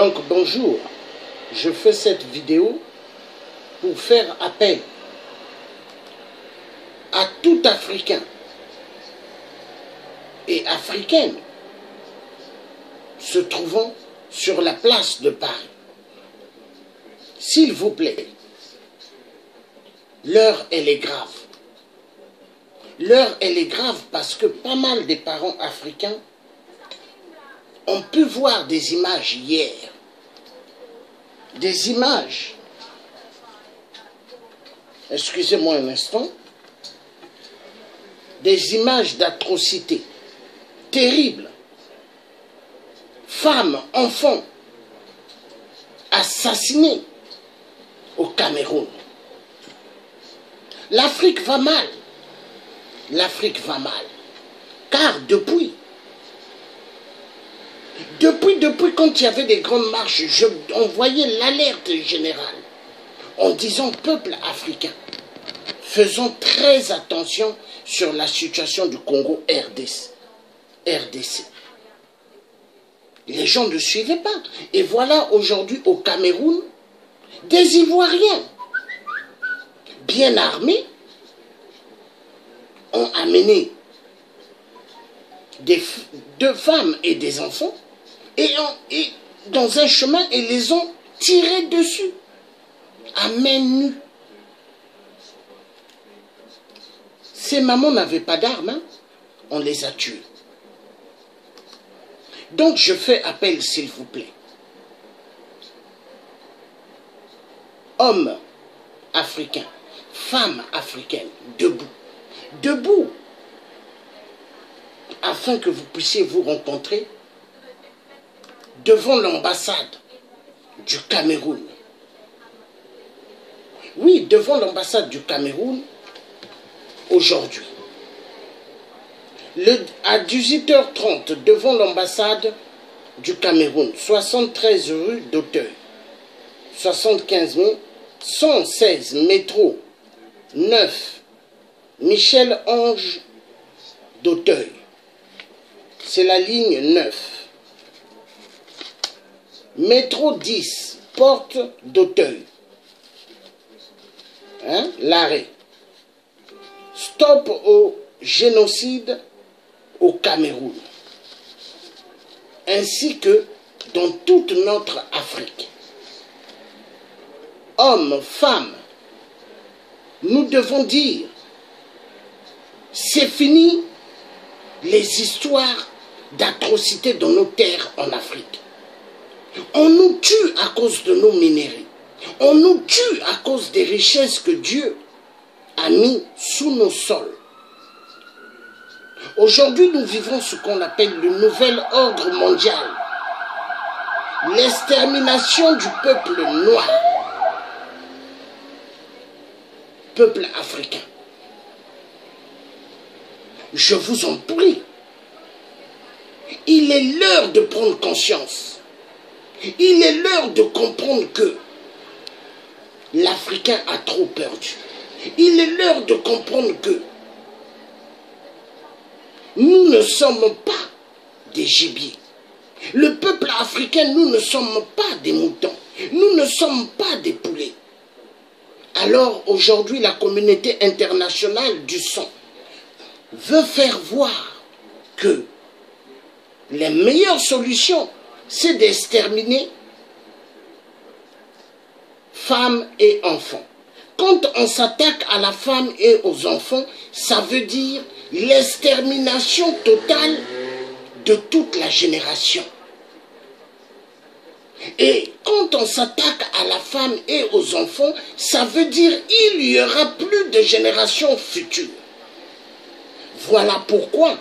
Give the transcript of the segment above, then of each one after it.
Donc bonjour, je fais cette vidéo pour faire appel à tout Africain et Africaine se trouvant sur la place de Paris. S'il vous plaît, l'heure elle est grave. L'heure elle est grave parce que pas mal des parents africains ont pu voir des images hier. Des images, excusez-moi un instant, des images d'atrocités terribles. Femmes, enfants, assassinés au Cameroun. L'Afrique va mal. L'Afrique va mal. Car depuis quand il y avait des grandes marches, on voyait l'alerte générale en disant peuple africain, faisons très attention sur la situation du Congo RDC. Les gens ne suivaient pas. Et voilà aujourd'hui au Cameroun, des Ivoiriens bien armés ont amené deux femmes et des enfants et dans un chemin et les ont tirés dessus à main nue. Ces mamans n'avaient pas d'armes, hein? On les a tués. Donc je fais appel s'il vous plaît. Hommes africains, femmes africaines, debout. Debout, afin que vous puissiez vous rencontrer devant l'ambassade du Cameroun. Oui, devant l'ambassade du Cameroun, aujourd'hui. À 18h30, devant l'ambassade du Cameroun, 73 rue d'Auteuil, 75 116 métro 9, Michel Ange d'Auteuil. C'est la ligne 9. Métro 10, porte d'Auteuil. Hein? L'arrêt. Stop au génocide au Cameroun. Ainsi que dans toute notre Afrique. Hommes, femmes, nous devons dire, c'est fini les histoires d'atrocités dans nos terres en Afrique. On nous tue à cause de nos minerais. On nous tue à cause des richesses que Dieu a mis sous nos sols. Aujourd'hui, nous vivons ce qu'on appelle le nouvel ordre mondial. L'extermination du peuple noir. Peuple africain. Je vous en prie. Il est l'heure de prendre conscience. Il est l'heure de comprendre que l'Africain a trop perdu. Il est l'heure de comprendre que nous ne sommes pas des gibiers. Le peuple africain, nous ne sommes pas des moutons. Nous ne sommes pas des poulets. Alors aujourd'hui, la communauté internationale du sang veut faire voir que les meilleures solutions, c'est d'exterminer femmes et enfants. Quand on s'attaque à la femme et aux enfants, ça veut dire l'extermination totale de toute la génération. Et quand on s'attaque à la femme et aux enfants, ça veut dire qu'il n'y aura plus de générations futures. Voilà pourquoi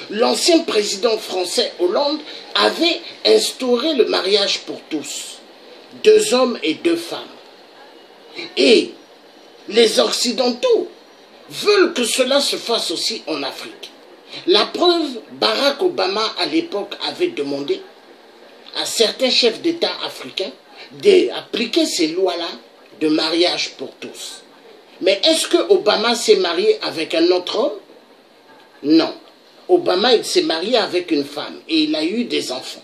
l'ancien président français Hollande avait instauré le mariage pour tous, 2 hommes et 2 femmes. Et les Occidentaux veulent que cela se fasse aussi en Afrique. La preuve, Barack Obama à l'époque avait demandé à certains chefs d'État africains d'appliquer ces lois-là de mariage pour tous. Mais est-ce que Obama s'est marié avec un autre homme? Non. Obama, il s'est marié avec une femme et il a eu des enfants.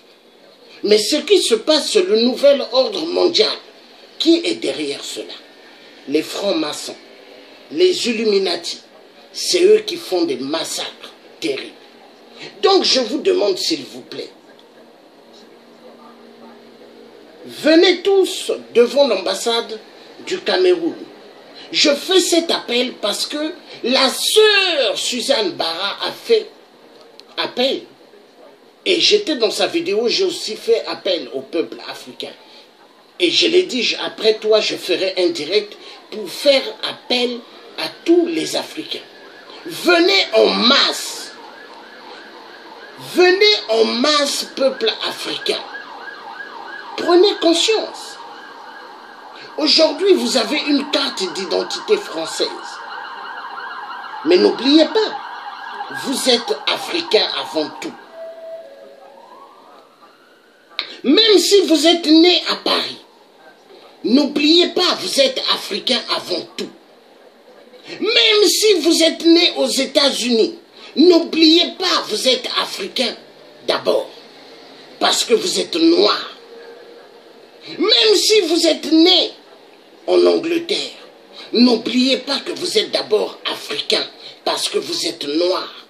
Mais ce qui se passe, c'est le nouvel ordre mondial. Qui est derrière cela? Les francs-maçons, les Illuminati. C'est eux qui font des massacres terribles. Donc je vous demande s'il vous plaît, venez tous devant l'ambassade du Cameroun. Je fais cet appel parce que la sœur Suzanne Bara a fait appel. Et j'étais dans sa vidéo, j'ai aussi fait appel au peuple africain. Et je l'ai dit, après toi, je ferai un direct pour faire appel à tous les Africains. Venez en masse. Venez en masse, peuple africain. Prenez conscience. Aujourd'hui, vous avez une carte d'identité française. Mais n'oubliez pas, vous êtes Africain avant tout. Même si vous êtes né à Paris, n'oubliez pas, vous êtes Africain avant tout. Même si vous êtes né aux États-Unis, n'oubliez pas, vous êtes Africain d'abord, parce que vous êtes noir. Même si vous êtes né en Angleterre, n'oubliez pas que vous êtes d'abord Africain, parce que vous êtes noir.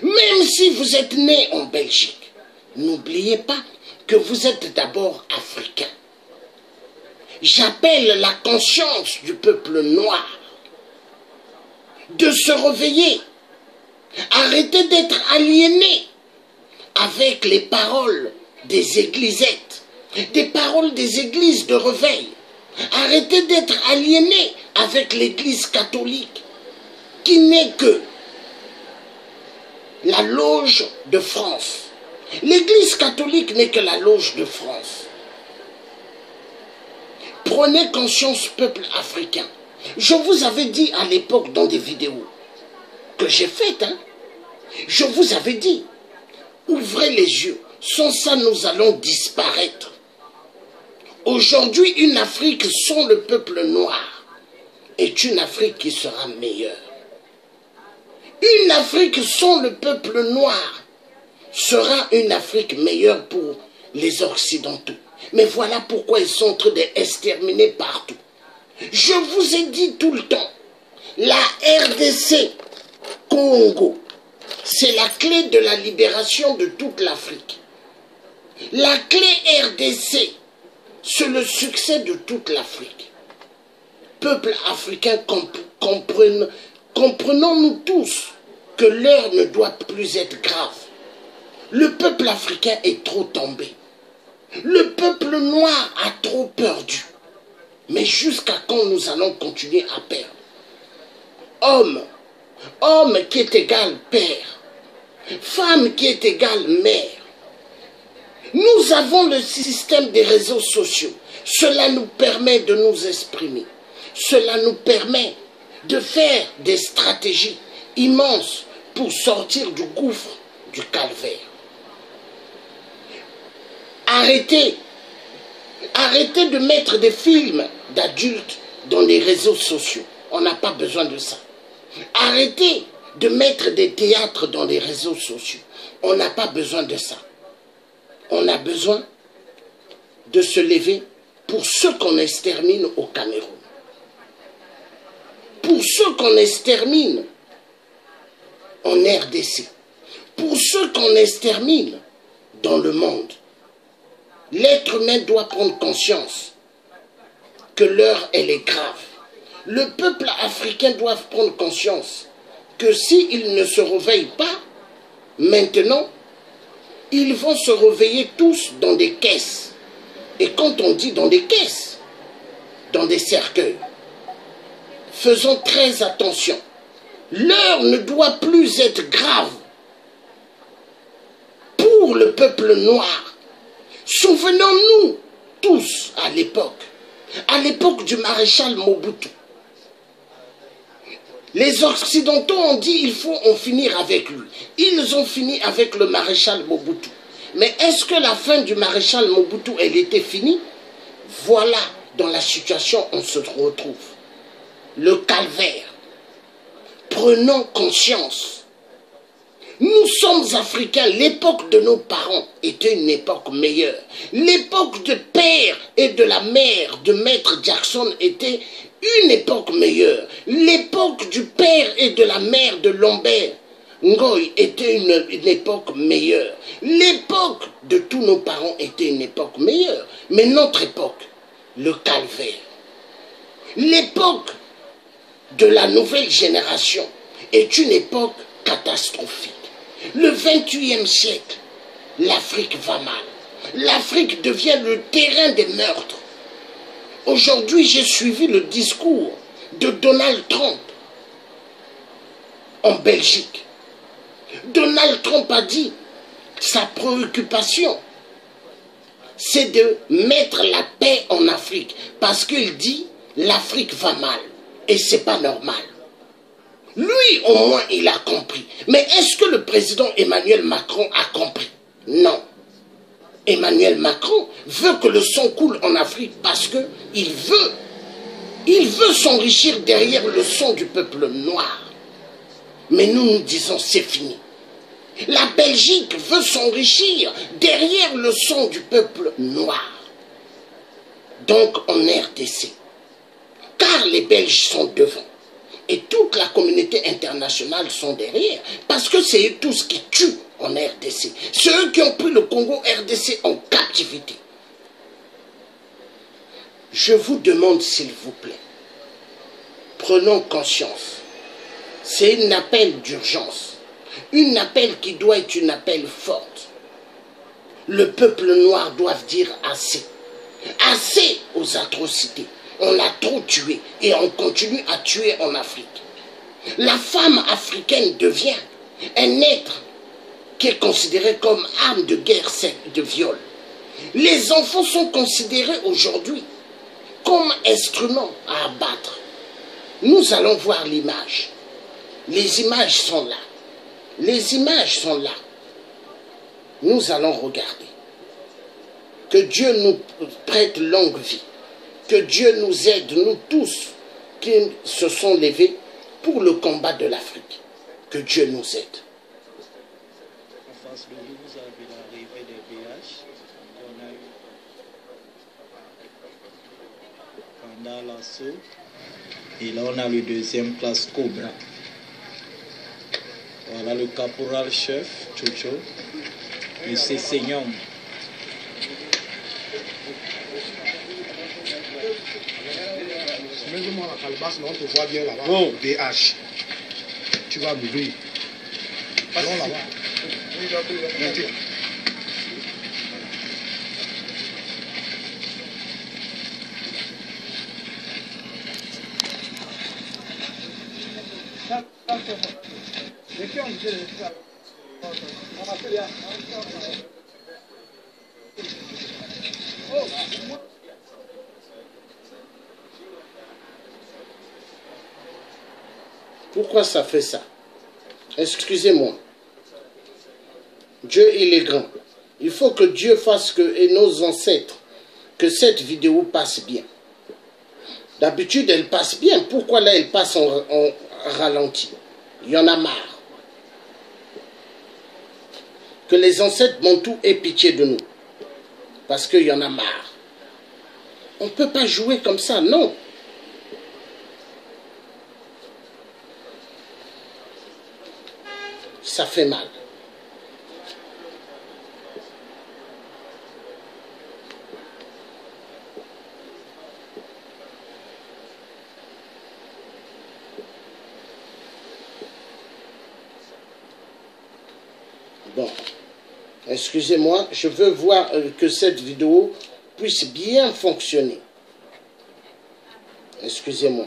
Même si vous êtes né en Belgique, n'oubliez pas que vous êtes d'abord Africain. J'appelle la conscience du peuple noir de se réveiller. Arrêtez d'être aliénés avec les paroles des églisettes, des paroles des églises de réveil. Arrêtez d'être aliénés avec l'église catholique qui n'est que la loge de France. L'église catholique n'est que la loge de France. Prenez conscience, peuple africain. Je vous avais dit à l'époque dans des vidéos que j'ai faites, je vous avais dit, ouvrez les yeux, sans ça nous allons disparaître. Aujourd'hui, une Afrique sans le peuple noir est une Afrique qui sera meilleure. Une Afrique sans le peuple noir sera une Afrique meilleure pour les Occidentaux. Mais voilà pourquoi ils sont en train d'exterminer partout. Je vous ai dit tout le temps, la RDC Congo, c'est la clé de la libération de toute l'Afrique. La clé RDC, c'est le succès de toute l'Afrique. Peuple africain, comprenons-nous tous que l'heure ne doit plus être grave. Le peuple africain est trop tombé. Le peuple noir a trop perdu. Mais jusqu'à quand nous allons continuer à perdre? Homme qui est égal père, femme qui est égale mère. Nous avons le système des réseaux sociaux. Cela nous permet de nous exprimer. Cela nous permet de faire des stratégies immenses pour sortir du gouffre du calvaire. Arrêtez de mettre des films d'adultes dans les réseaux sociaux. On n'a pas besoin de ça. Arrêtez de mettre des théâtres dans les réseaux sociaux. On n'a pas besoin de ça. On a besoin de se lever pour ceux qu'on extermine au Cameroun. Pour ceux qu'on extermine en RDC. Pour ceux qu'on extermine dans le monde. L'être humain doit prendre conscience que l'heure, elle est grave. Le peuple africain doit prendre conscience que s'ils ne se réveillent pas, maintenant, ils vont se réveiller tous dans des caisses. Et quand on dit dans des caisses, dans des cercueils, faisons très attention. L'heure ne doit plus être grave pour le peuple noir. Souvenons-nous tous à l'époque du maréchal Mobutu. Les Occidentaux ont dit il faut en finir avec lui. Ils ont fini avec le maréchal Mobutu. Mais est-ce que la fin du maréchal Mobutu, elle était finie? Voilà dans la situation où on se retrouve. Le calvaire. Prenons conscience. Nous sommes africains. L'époque de nos parents était une époque meilleure. L'époque de père et de la mère de Maître Jackson était une époque meilleure. L'époque du père et de la mère de Lambert Ngoï était une époque meilleure. L'époque de tous nos parents était une époque meilleure. Mais notre époque, le calvaire, l'époque de la nouvelle génération est une époque catastrophique. Le 21e siècle, l'Afrique va mal. L'Afrique devient le terrain des meurtres. Aujourd'hui, j'ai suivi le discours de Donald Trump en Belgique. Donald Trump a dit sa préoccupation, c'est de mettre la paix en Afrique. Parce qu'il dit, l'Afrique va mal. Et ce n'est pas normal. Lui, au moins, il a compris. Mais est-ce que le président Emmanuel Macron a compris? Non. Emmanuel Macron veut que le sang coule en Afrique parce qu'il veut s'enrichir derrière le sang du peuple noir. Mais nous disons, c'est fini. La Belgique veut s'enrichir derrière le sang du peuple noir. Donc en RDC. Car les Belges sont devant. Et toute la communauté internationale sont derrière. Parce que c'est eux tous qui tuent en RDC. C'est eux qui ont pris le Congo RDC en captivité. Je vous demande s'il vous plaît, prenons conscience. C'est un appel d'urgence. Un appel qui doit être un appel fort. Le peuple noir doit dire assez. Assez aux atrocités. On a trop tué et on continue à tuer en Afrique. La femme africaine devient un être qui est considéré comme arme de guerre de viol. Les enfants sont considérés aujourd'hui comme instruments à abattre. Nous allons voir l'image. Les images sont là. Les images sont là. Nous allons regarder. Que Dieu nous prête longue vie. Que Dieu nous aide, nous tous, qui se sont levés pour le combat de l'Afrique. Que Dieu nous aide. En face de vous, vous avez l'arrivée des PH. On a eu pendant l'assaut. Et là, on a le deuxième classe Cobra. Voilà le caporal-chef, Chocho, le Seigneur. Mets-moi la calebasse, mais on te voit bien là-bas. Oh. BH. Tu vas m'ouvrir. Non, là-bas. Viens. Pourquoi ça fait ça? Excusez-moi. Dieu, il est grand. Il faut que Dieu fasse que, et nos ancêtres, que cette vidéo passe bien. D'habitude, elle passe bien. Pourquoi là, elle passe en ralenti? Il y en a marre. Que les ancêtres bantous aient pitié de nous. Parce qu'il y en a marre. On ne peut pas jouer comme ça, non. Ça fait mal. Bon, excusez-moi, je veux voir que cette vidéo puisse bien fonctionner. Excusez-moi.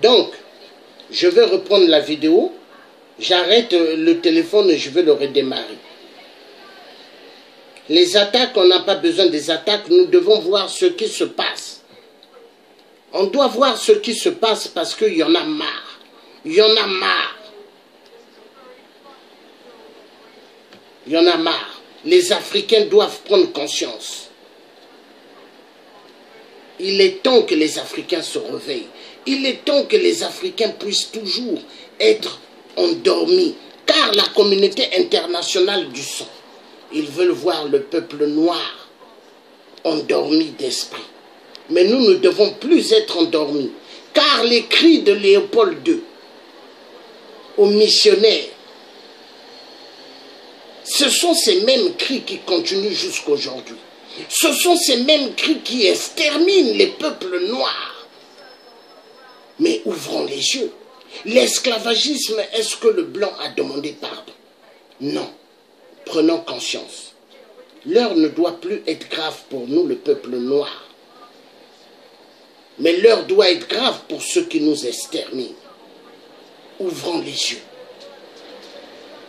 Donc, je vais reprendre la vidéo, j'arrête le téléphone et je vais le redémarrer. Les attaques, on n'a pas besoin des attaques, nous devons voir ce qui se passe. On doit voir ce qui se passe parce qu'il y en a marre. Il y en a marre. Il y en a marre. Les Africains doivent prendre conscience. Il est temps que les Africains se réveillent. Il est temps que les Africains puissent toujours être endormis, car la communauté internationale du sang, ils veulent voir le peuple noir endormi d'esprit. Mais nous ne devons plus être endormis, car les cris de Léopold II aux missionnaires, ce sont ces mêmes cris qui continuent jusqu'aujourd'hui. Ce sont ces mêmes cris qui exterminent les peuples noirs. Mais ouvrons les yeux. L'esclavagisme, est-ce que le blanc a demandé pardon? Non. Prenons conscience. L'heure ne doit plus être grave pour nous, le peuple noir. Mais l'heure doit être grave pour ceux qui nous exterminent. Ouvrons les yeux.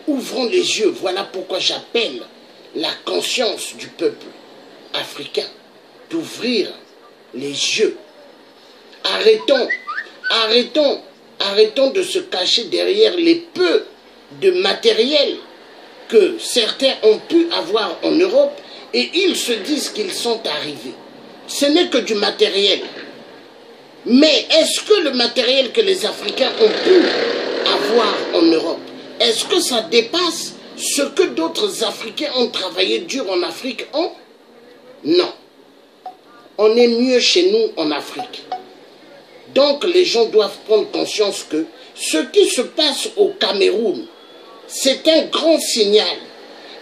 Ouvrons les yeux. Voilà pourquoi j'appelle la conscience du peuple africain d'ouvrir les yeux. Arrêtons de se cacher derrière les peu de matériel que certains ont pu avoir en Europe et ils se disent qu'ils sont arrivés. Ce n'est que du matériel. Mais est-ce que le matériel que les Africains ont pu avoir en Europe, est-ce que ça dépasse ce que d'autres Africains ont travaillé dur en Afrique ont? Non. On est mieux chez nous en Afrique. Donc les gens doivent prendre conscience que ce qui se passe au Cameroun, c'est un grand signal.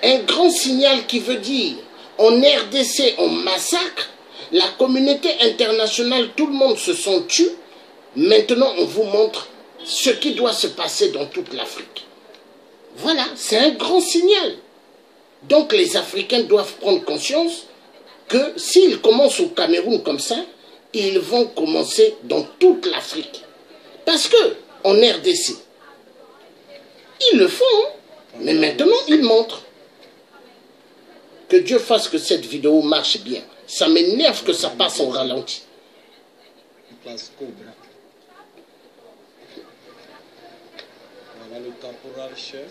Un grand signal qui veut dire, en RDC, on massacre, la communauté internationale, tout le monde se sont tués. Maintenant, on vous montre ce qui doit se passer dans toute l'Afrique. Voilà, c'est un grand signal. Donc les Africains doivent prendre conscience que s'ils commencent au Cameroun comme ça, ils vont commencer dans toute l'Afrique. Parce que en RDC, ils le font, hein? Mais maintenant ils montrent. Que Dieu fasse que cette vidéo marche bien. Ça m'énerve que ça passe en ralenti. Voilà le caporal chef.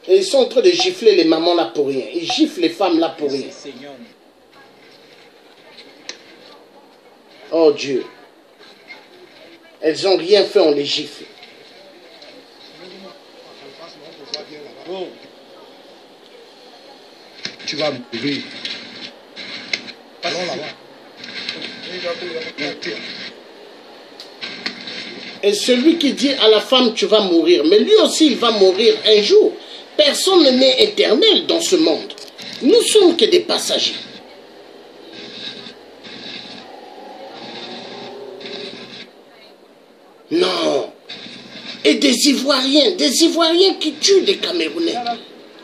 Et ils sont en train de gifler les mamans là pour rien. Ils giflent les femmes là pour rien. Oh Dieu. Elles n'ont rien fait, on les gifle. Oh. Tu vas mourir. Allons là-bas. Et celui qui dit à la femme tu vas mourir, mais lui aussi il va mourir un jour. Personne n'est éternel dans ce monde. Nous sommes que des passagers. Non. Et des Ivoiriens qui tuent des Camerounais.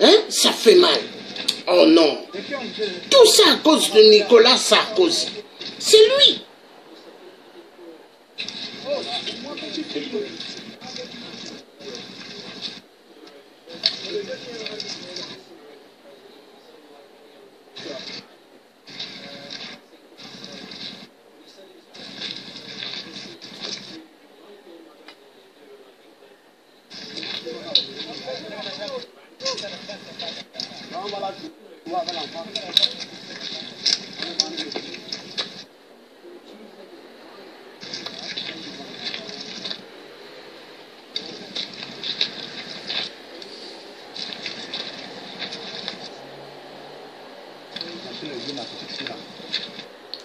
Hein? Ça fait mal. Oh non. Tout ça à cause de Nicolas Sarkozy. C'est lui.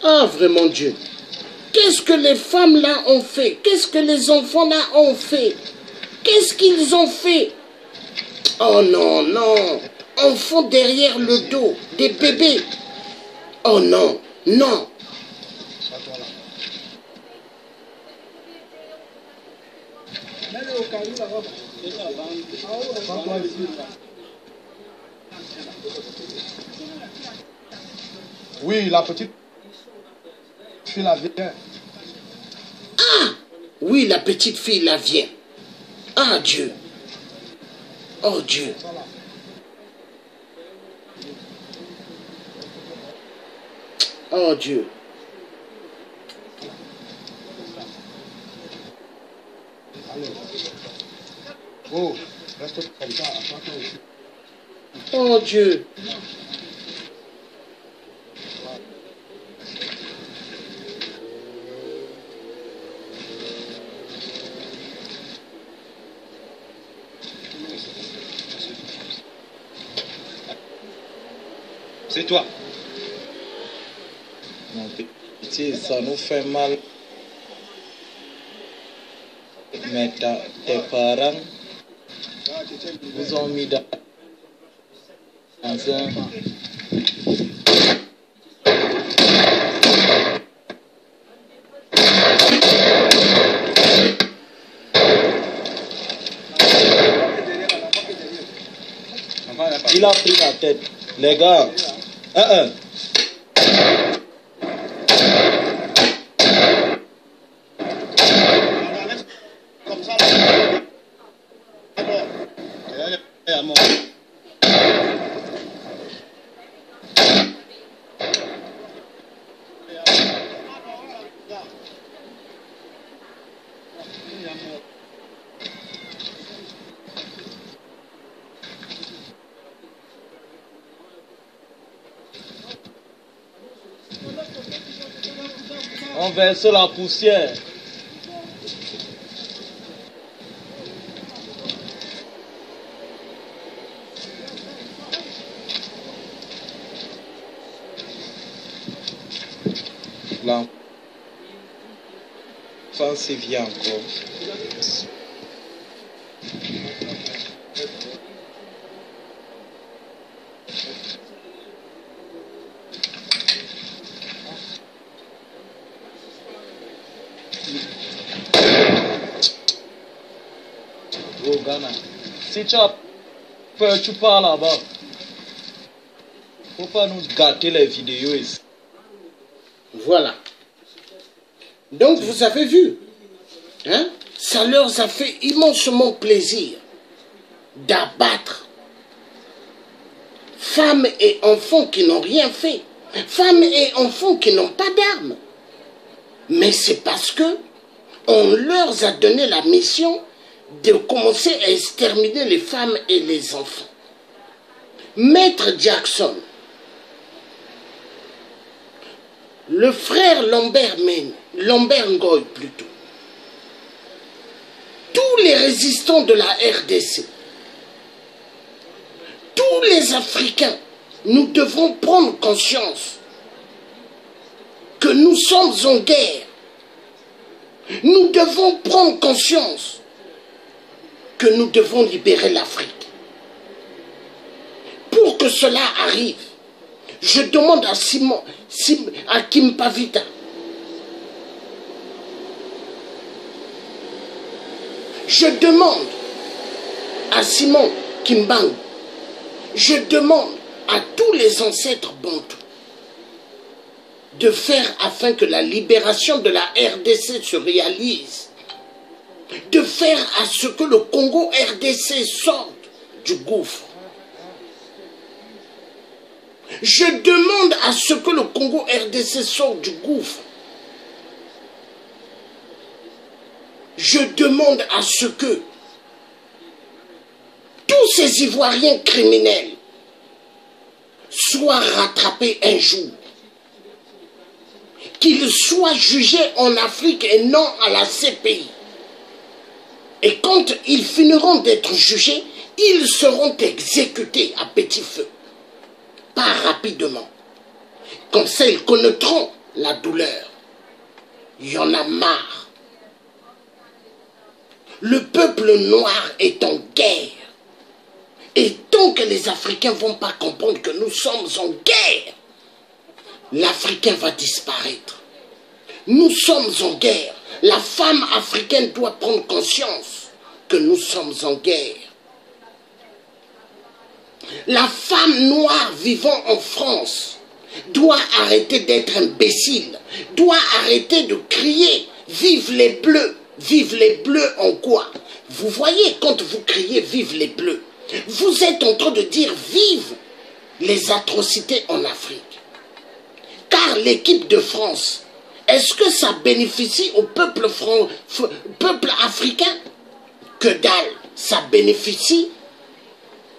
Ah, vraiment Dieu. Qu'est-ce que les femmes là ont fait? Qu'est-ce que les enfants là ont fait? Qu'est-ce qu'ils ont fait? Oh non, non. Enfants derrière le dos, des bébés. Oh non, non. Oui, la petite fille là vient. Ah, oui, la petite fille là vient. Ah Dieu. Oh Dieu. Oh Dieu. Oh, reste comme ça, attends aussi. Oh Dieu. C'est toi. Mon petit, ça nous fait mal. Mais tes parents vous ont mis dans un... Il a pris la tête. Les gars, Comme ça, d'abord. on verse la poussière. L'enfant s'y vient encore. Oh Ghana, si tu as peur, tu pars là-bas. Faut pas nous gâter les vidéos ici. Voilà. Donc vous avez vu, hein, ça leur a fait immensement plaisir d'abattre femmes et enfants qui n'ont rien fait, femmes et enfants qui n'ont pas d'armes. Mais c'est parce que on leur a donné la mission de commencer à exterminer les femmes et les enfants. Maître Jackson, le frère Lambert Ngoy plutôt, tous les résistants de la RDC, tous les Africains, nous devons prendre conscience que nous sommes en guerre. Nous devons prendre conscience que nous devons libérer l'Afrique. Pour que cela arrive, je demande à Kim Pavita, je demande à Simon Kimbangu, je demande à tous les ancêtres bantous de faire afin que la libération de la RDC se réalise, de faire à ce que le Congo RDC sorte du gouffre. Je demande à ce que le Congo RDC sorte du gouffre. Je demande à ce que tous ces Ivoiriens criminels soient rattrapés un jour, qu'ils soient jugés en Afrique et non à la CPI. Et quand ils finiront d'être jugés, ils seront exécutés à petit feu, pas rapidement. Comme ça, ils connaîtront la douleur. Il y en a marre. Le peuple noir est en guerre. Et tant que les Africains ne vont pas comprendre que nous sommes en guerre, l'Africain va disparaître. Nous sommes en guerre. La femme africaine doit prendre conscience que nous sommes en guerre. La femme noire vivant en France doit arrêter d'être imbécile, doit arrêter de crier « Vive les Bleus !» Vive les Bleus en quoi? Vous voyez, quand vous criez « Vive les Bleus », vous êtes en train de dire « Vive les atrocités en Afrique ». Car l'équipe de France, est-ce que ça bénéficie au peuple africain? Que dalle, ça bénéficie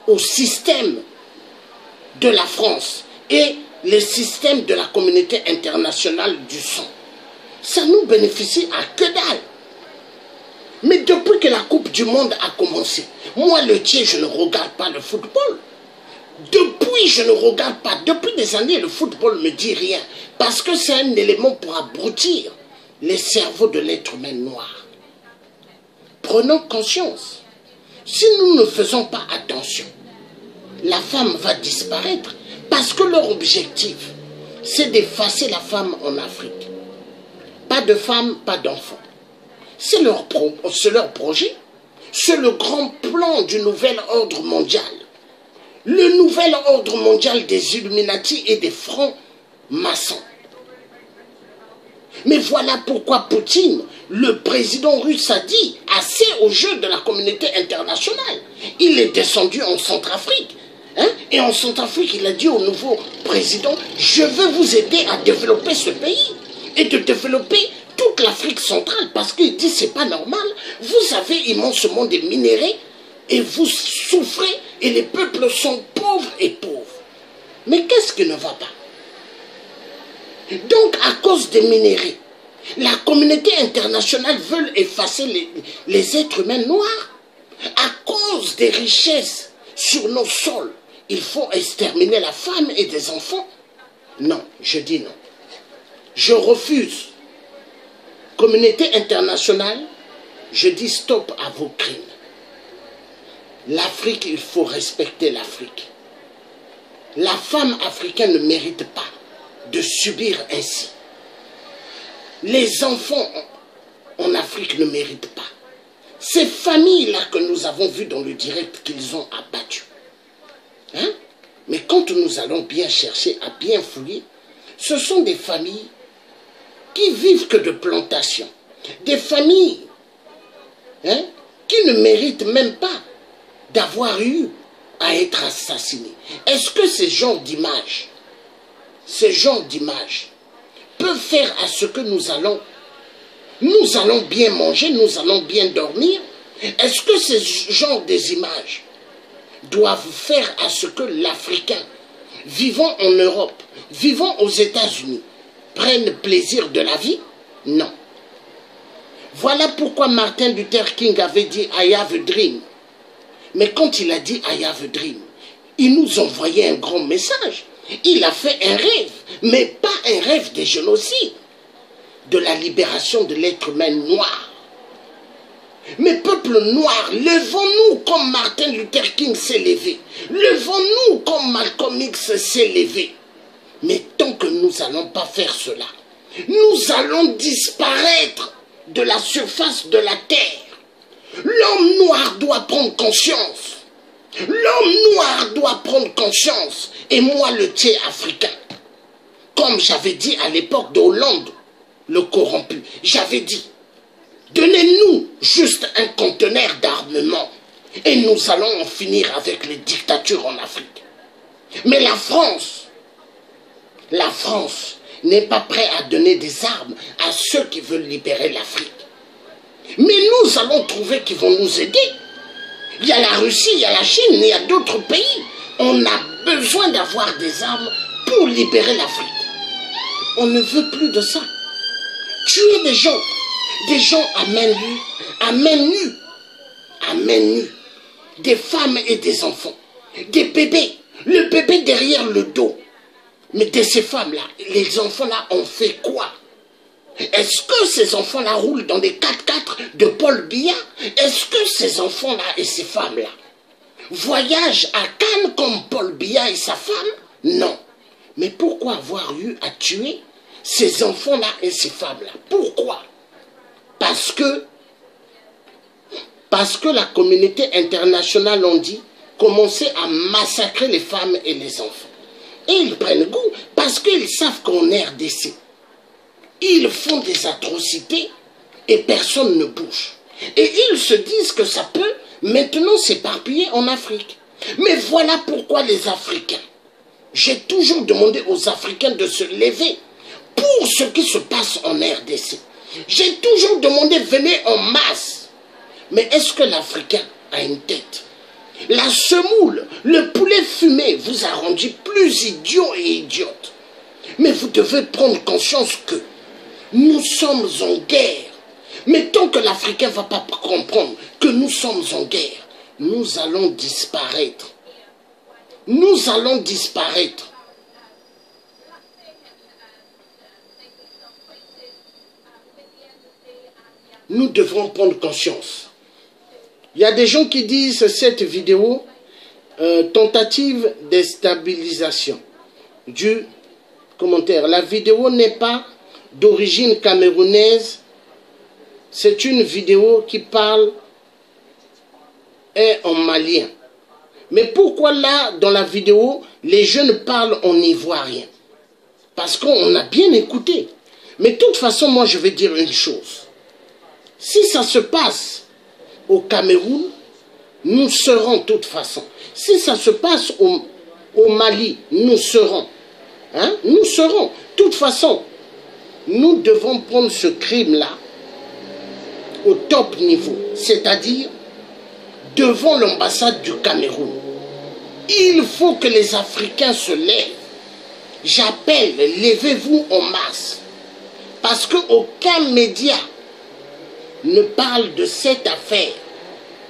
au système de la France et le système de la communauté internationale du sang. Ça nous bénéficie à que dalle. Mais depuis que la Coupe du Monde a commencé, moi le tien, je ne regarde pas le football. Depuis, je ne regarde pas. Depuis des années, le football ne me dit rien. Parce que c'est un élément pour abrutir les cerveaux de l'être humain noir. Prenons conscience. Si nous ne faisons pas attention, la femme va disparaître parce que leur objectif, c'est d'effacer la femme en Afrique. Pas de femme, pas d'enfant. C'est leur projet. C'est le grand plan du nouvel ordre mondial. Le nouvel ordre mondial des Illuminati et des francs-maçons. Mais voilà pourquoi Poutine, le président russe, a dit assez au jeu de la communauté internationale. Il est descendu en Centrafrique. Et en Centrafrique, il a dit au nouveau président, je veux vous aider à développer ce pays et de développer toute l'Afrique centrale, parce qu'il dit c'est pas normal, vous avez immensément des minéraux et vous souffrez et les peuples sont pauvres et pauvres. Mais qu'est-ce qui ne va pas? Donc à cause des minéraux, la communauté internationale veut effacer les êtres humains noirs. À cause des richesses sur nos sols, il faut exterminer la femme et des enfants. Non, je dis non. Je refuse. Communauté internationale, je dis stop à vos crimes. L'Afrique, il faut respecter l'Afrique. La femme africaine ne mérite pas de subir ainsi. Les enfants en Afrique ne méritent pas. Ces familles-là que nous avons vues dans le direct qu'ils ont abattues. Mais quand nous allons bien chercher, à bien fouiller, ce sont des familles qui vivent que de plantations. Des familles qui ne méritent même pas d'avoir eu à être assassinés. Est-ce que ces genres d'images peuvent faire à ce que nous allons bien manger, nous allons bien dormir? Est-ce que ces genres d'images doivent faire à ce que l'Africain, vivant en Europe, vivant aux États-Unis, prenne plaisir de la vie? Non. Voilà pourquoi Martin Luther King avait dit « I have a dream ». Mais quand il a dit « I have a dream », il nous envoyait un grand message. Il a fait un rêve, mais pas un rêve des génocides, de la libération de l'être humain noir. Mais peuple noir, levons-nous comme Martin Luther King s'est levé. Levons-nous comme Malcolm X s'est levé. Mais tant que nous n'allons pas faire cela, nous allons disparaître de la surface de la terre. L'homme noir doit prendre conscience. L'homme noir doit prendre conscience. Et moi, le tiers africain, comme j'avais dit à l'époque de Hollande, le corrompu, j'avais dit, donnez-nous juste un conteneur d'armement et nous allons en finir avec les dictatures en Afrique. Mais la France n'est pas prête à donner des armes à ceux qui veulent libérer l'Afrique. Mais nous allons trouver qu'ils vont nous aider. Il y a la Russie, il y a la Chine, il y a d'autres pays. On a besoin d'avoir des armes pour libérer l'Afrique. On ne veut plus de ça. Tuer des gens à main nue, des femmes et des enfants, des bébés, le bébé derrière le dos. Mais de ces femmes-là, les enfants-là ont fait quoi? Est-ce que ces enfants-là roulent dans des 4x4 de Paul Biya? Est-ce que ces enfants-là et ces femmes-là voyagent à Cannes comme Paul Biya et sa femme? Non. Mais pourquoi avoir eu à tuer ces enfants-là et ces femmes-là? Pourquoi? Parce que la communauté internationale, on dit, commençait à massacrer les femmes et les enfants. Et ils prennent goût parce qu'ils savent qu'en RDC, ils font des atrocités et personne ne bouge. Et ils se disent que ça peut maintenant s'éparpiller en Afrique. Mais voilà pourquoi les Africains, j'ai toujours demandé aux Africains de se lever pour ce qui se passe en RDC. J'ai toujours demandé, venez en masse. Mais est-ce que l'Africain a une tête? La semoule, le poulet fumé vous a rendu plus idiot et idiote. Mais vous devez prendre conscience que nous sommes en guerre. Mais tant que l'Africain ne va pas comprendre que nous sommes en guerre, nous allons disparaître. nous allons disparaître. Nous devrons prendre conscience. Il y a des gens qui disent cette vidéo, tentative de stabilisation du commentaire. La vidéo n'est pas d'origine camerounaise. C'est une vidéo qui parle en malien. Mais pourquoi là, dans la vidéo, les jeunes parlent en ivoirien? Parce qu'on a bien écouté. Mais de toute façon, moi je vais dire une chose. Si ça se passe au Cameroun, nous serons de toute façon. Si ça se passe au Mali, nous serons. Hein? Nous serons. De toute façon, nous devons prendre ce crime-là au top niveau. C'est-à-dire devant l'ambassade du Cameroun. Il faut que les Africains se lèvent. J'appelle, levez-vous en masse. Parce qu'aucun média ne parle de cette affaire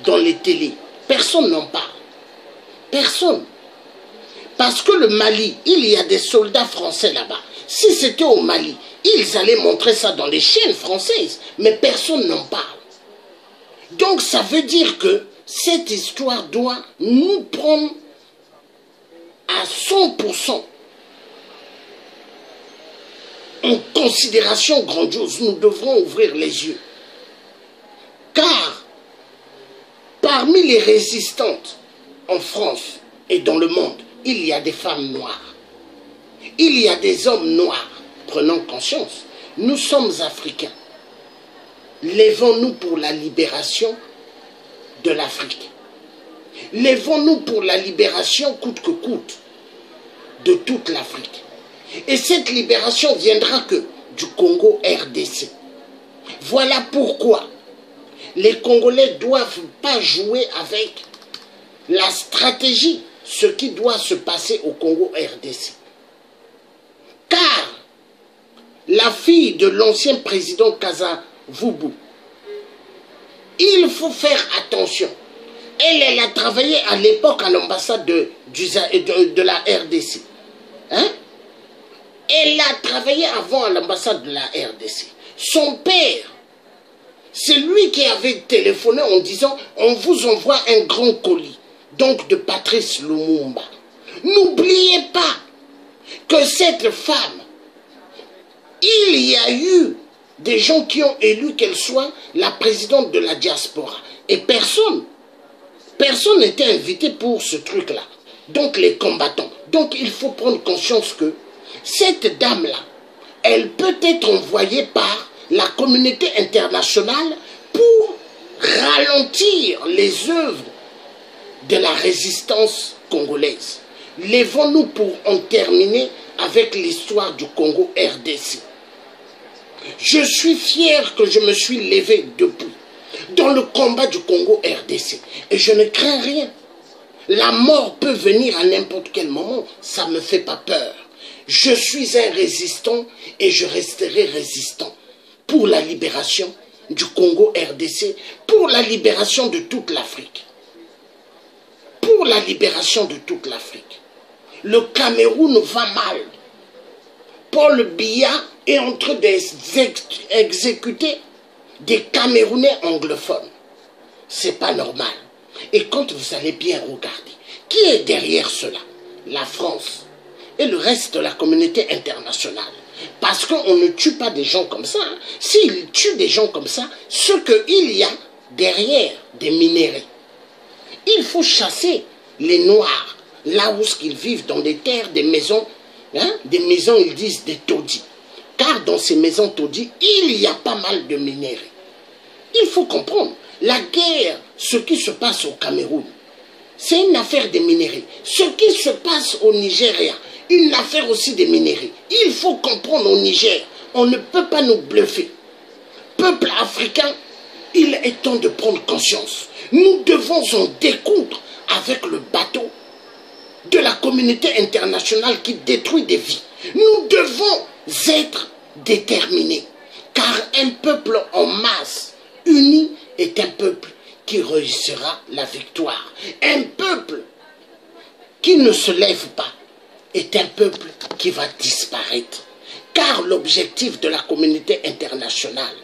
dans les télés. Personne n'en parle. Personne. Parce que le Mali, il y a des soldats français là-bas. Si c'était au Mali, ils allaient montrer ça dans les chaînes françaises. Mais personne n'en parle. Donc ça veut dire que cette histoire doit nous prendre à 100% en considération grandiose. Nous devrons ouvrir les yeux. Car parmi les résistantes en France et dans le monde, il y a des femmes noires. Il y a des hommes noirs. Prenons conscience. Nous sommes Africains. Lèvons-nous pour la libération de l'Afrique. Lèvons-nous pour la libération coûte que coûte de toute l'Afrique. Et cette libération viendra que du Congo RDC. Voilà pourquoi les Congolais ne doivent pas jouer avec la stratégie, ce qui doit se passer au Congo RDC. Car la fille de l'ancien président Kasavubu, il faut faire attention. Elle a travaillé à l'époque à l'ambassade de la RDC. Hein? Elle a travaillé avant à l'ambassade de la RDC. Son père, c'est lui qui avait téléphoné en disant « On vous envoie un grand colis », donc de Patrice Lumumba. N'oubliez pas que cette femme, il y a eu des gens qui ont élu qu'elle soit la présidente de la diaspora. Et personne n'était invité pour ce truc-là. Donc les combattants. Donc il faut prendre conscience que cette dame-là, elle peut être envoyée par la communauté internationale pour ralentir les œuvres de la résistance congolaise. Lèvons-nous pour en terminer avec l'histoire du Congo RDC. Je suis fier que je me suis levé debout dans le combat du Congo RDC. Et je ne crains rien. La mort peut venir à n'importe quel moment. Ça ne me fait pas peur. Je suis un résistant et je resterai résistant pour la libération du Congo RDC, pour la libération de toute l'Afrique. Pour la libération de toute l'Afrique. Le Cameroun va mal. Paul Biya est en train d'exécuter des Camerounais anglophones. C'est pas normal. Et quand vous allez bien regarder, qui est derrière cela? La France et le reste de la communauté internationale. Parce qu'on ne tue pas des gens comme ça. Hein. S'ils tuent des gens comme ça, ce qu'il y a derrière des minéraux. Il faut chasser les Noirs, là où ils vivent, dans des terres, des maisons, hein, des maisons, ils disent des taudis. Car dans ces maisons taudis, il y a pas mal de minéraux. Il faut comprendre, la guerre, ce qui se passe au Cameroun, c'est une affaire des minéraux. Ce qui se passe au Nigeria, une affaire aussi des minéraux. Il faut comprendre au Niger, on ne peut pas nous bluffer. Peuple africain, il est temps de prendre conscience. Nous devons en découdre avec le bateau de la communauté internationale qui détruit des vies. Nous devons être déterminés, car un peuple en masse, uni, est un peuple qui réussira la victoire. Un peuple qui ne se lève pas est un peuple qui va disparaître. Car l'objectif de la communauté internationale,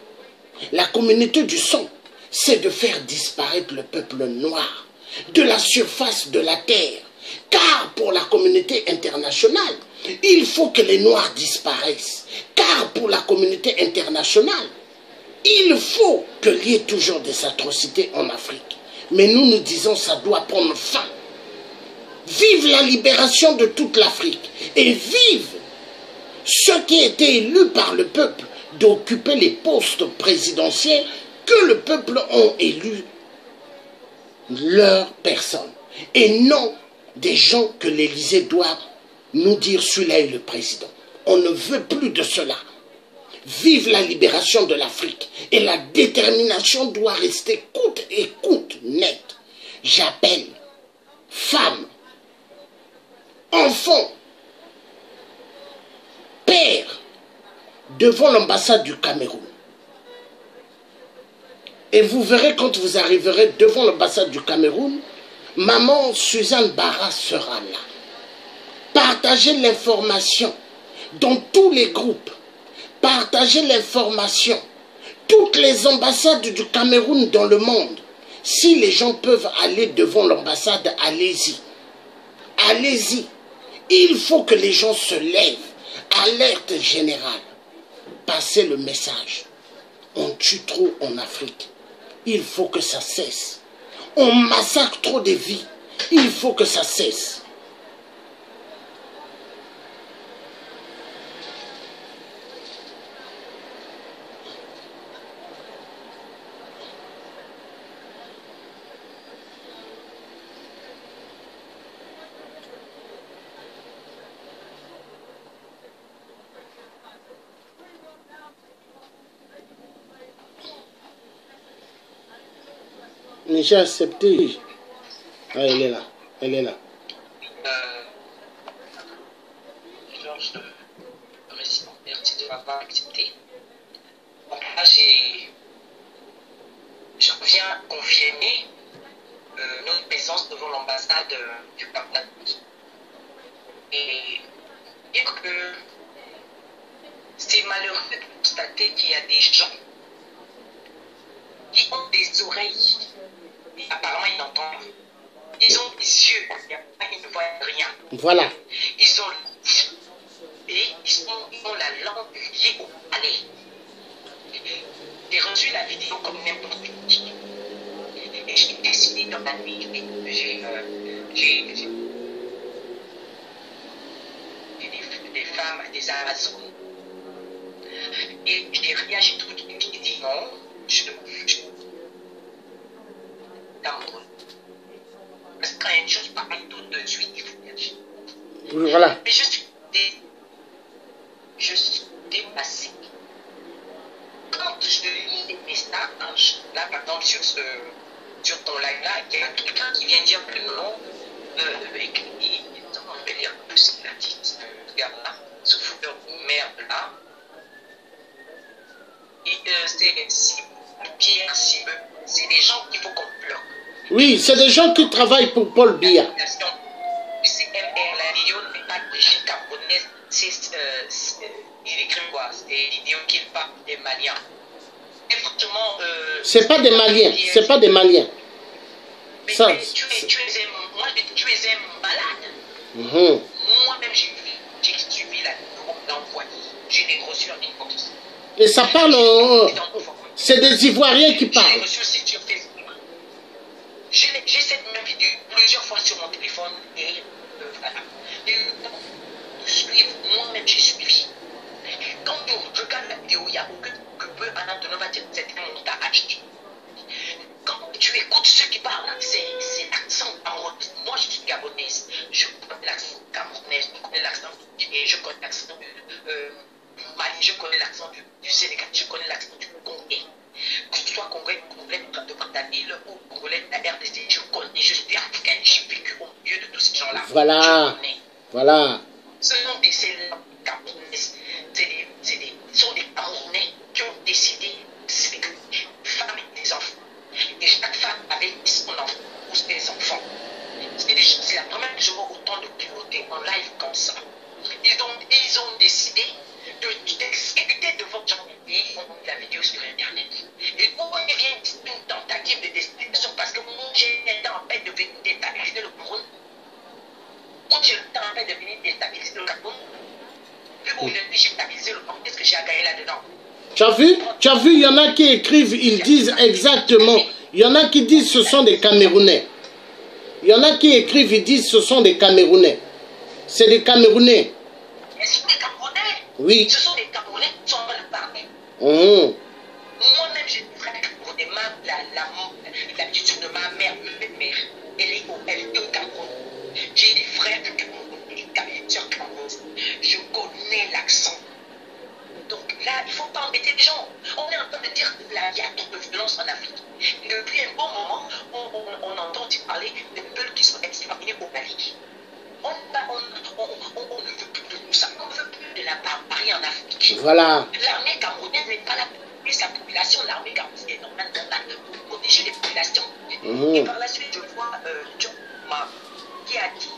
la communauté du sang, c'est de faire disparaître le peuple noir de la surface de la terre. Car pour la communauté internationale, il faut que les noirs disparaissent. Car pour la communauté internationale, il faut qu'il y ait toujours des atrocités en Afrique. Mais nous nous disons que ça doit prendre fin. Vive la libération de toute l'Afrique et vive ceux qui étaient élus par le peuple d'occuper les postes présidentiels que le peuple a élu leur personne. Et non des gens que l'Élysée doit nous dire celui-là est le président. On ne veut plus de cela. Vive la libération de l'Afrique et la détermination doit rester coûte et coûte nette. J'appelle femmes, enfants, pères devant l'ambassade du Cameroun. Et vous verrez quand vous arriverez devant l'ambassade du Cameroun, maman Suzanne Barra sera là. Partagez l'information dans tous les groupes. Partagez l'information. Toutes les ambassades du Cameroun dans le monde. Si les gens peuvent aller devant l'ambassade, allez-y. Allez-y. Il faut que les gens se lèvent. Alerte générale. Passez le message. On tue trop en Afrique. Il faut que ça cesse. On massacre trop de vies. Il faut que ça cesse. Mais j'ai accepté. Ah, elle est là. Elle est là. Georges, merci de m'avoir accepté. Donc là, je reviens confirmer notre présence devant l'ambassade du Cameroun. Et dire que c'est malheureux de constater qu'il y a des gens qui ont des oreilles. Apparemment, ils n'entendent pas. Ils ont des yeux, ils ne voient rien. Voilà. Ils ont la langue liée au palais. J'ai reçu la vidéo comme n'importe qui. Et j'ai décidé dans la nuit, j'ai des femmes, des Amazones. Et j'ai réagi tout de suite. J'ai dit non, Cameroun. Parce que quand il y a une chose pareille, tout de suite, il faut réagir. Voilà. Mais je suis dépassé. Quand je lis des messages, là par exemple sur ton live là, il y a quelqu'un qui vient dire que non, écrit, on peut lire plus ce qu'il a dit, regarde là, ce fouteur de merde là. Et c'est Pierre, c'est des gens qu'il faut qu'on bloque. Oui, c'est des gens qui travaillent pour Paul Biya. CMR, la vidéo n'est pas d'origine camerounaise, il écrit quoi? C'est des vidéos qu'il parle des Maliens. Et franchement, c'est pas des Maliens, c'est pas des Maliens. Mais, Ça, mais tu es un malade. Moi-même, j'ai suivi la vidéo d'envoyer. J'ai des reçus en inbox. Et ça parle, c'est des Ivoiriens qui parlent. J'ai reçu aussi sur Facebook. J'ai cette même vidéo plusieurs fois sur mon téléphone et voilà. Et de suivre, moi-même j'ai suivi. Quand tu regardes la vidéo, il n'y a aucun que peut on va dire que c'est un montage. Quand tu écoutes ceux qui parlent, c'est l'accent camerounais. Moi je suis gabonaise, je connais l'accent camerounais, je connais l'accent du Guinée, je connais l'accent du Mali, je connais l'accent du Sénégal, je connais l'accent du Congolais. Que ce soit Congolais de Brazzaville ou Congolais de la RDC, je connais, je suis africain, j'ai vécu au milieu de tous ces gens-là. Voilà. Voilà. Ce sont des Camerounais, ce sont des Camerounais qui ont décidé, c'est des femmes et des enfants. Et chaque femme avait son enfant ou ses enfants. C'est la première jour où ton où j'ai taxé le banc, qu'est-ce que j'ai à gagner là-dedans? Tu as vu, il y en a qui écrivent, ils disent exactement. Il y en a qui disent ce sont des Camerounais. Il y en a qui écrivent, ils disent ce sont des Camerounais. C'est des Camerounais. Mais ce sont des Camerounais. Oui. Ce sont des Camerounais qui sont en train de parler. Moi-même, j'ai des frères camerounais. L'habitude de ma mère, elle est au Cameroun. J'ai des frères camerounais, des sœurs camerounaises. Je connais l'accent. Donc là, il ne faut pas embêter les gens. On est en train de dire qu'il y a trop de violence en Afrique. Et depuis un bon moment, on entend parler des peuples qui sont exterminés au Mali. On ne veut plus de tout ça. On ne veut plus de la barbarie en Afrique. Voilà. L'armée camerounaise n'est pas là pour protéger sa population. L'armée camerounaise est normalement là pour protéger les populations. Et par la suite, je vois John Ma qui a dit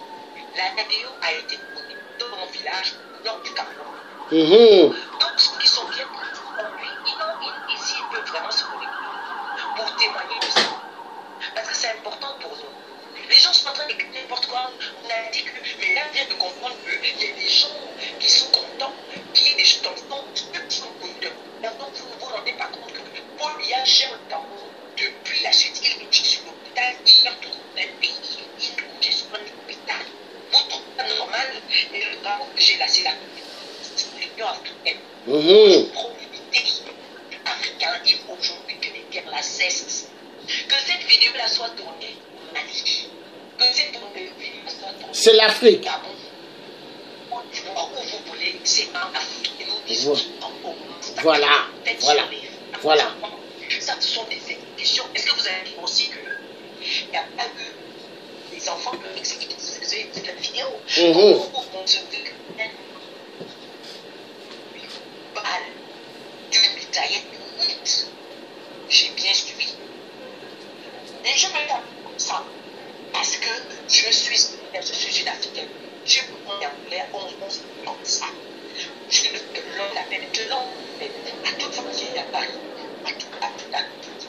la radio a été donnée dans mon village, nord du Cameroun. Donc, ceux qui sont bien ici, ils peuvent vraiment se connecter pour témoigner de ça. Parce que c'est important pour nous. Les gens sont en train d'écrire n'importe quoi. On a dit que, mais là, vient de comprendre qu'il y a des gens qui sont contents, qu'il y ait des gens qui sont contents. Donc, vous ne vous rendez pas compte que Paul Biya gère le Cameroun depuis la suite. Il est sur l'hôpital, il a tout un pays, il est sur un hôpital. Vous trouvez ça normal? Et le Cameroun, j'ai laissé la l'Union africaine. Pour l'unité africaine, il faut aujourd'hui que les guerres la cessent. Que cette vidéo-là soit tournée à Mali. Que cette vidéo-là soit tournée. C'est l'Afrique. Où vous voulez, c'est en Afrique. Et nous disons voilà. Voilà. Ça, ce sont des questions. Est-ce que vous avez dit aussi qu'il n'y a pas eu des enfants peuvent exécuter cette vidéo? On se dit que d'une mitraillette 8. J'ai bien suivi. Et je me dis ça parce que je suis une Africaine. Je peux me dire 11 comme ça. Je veux que l'homme l'appelle, que l'homme à toute fois qu'il y a Paris, à tout.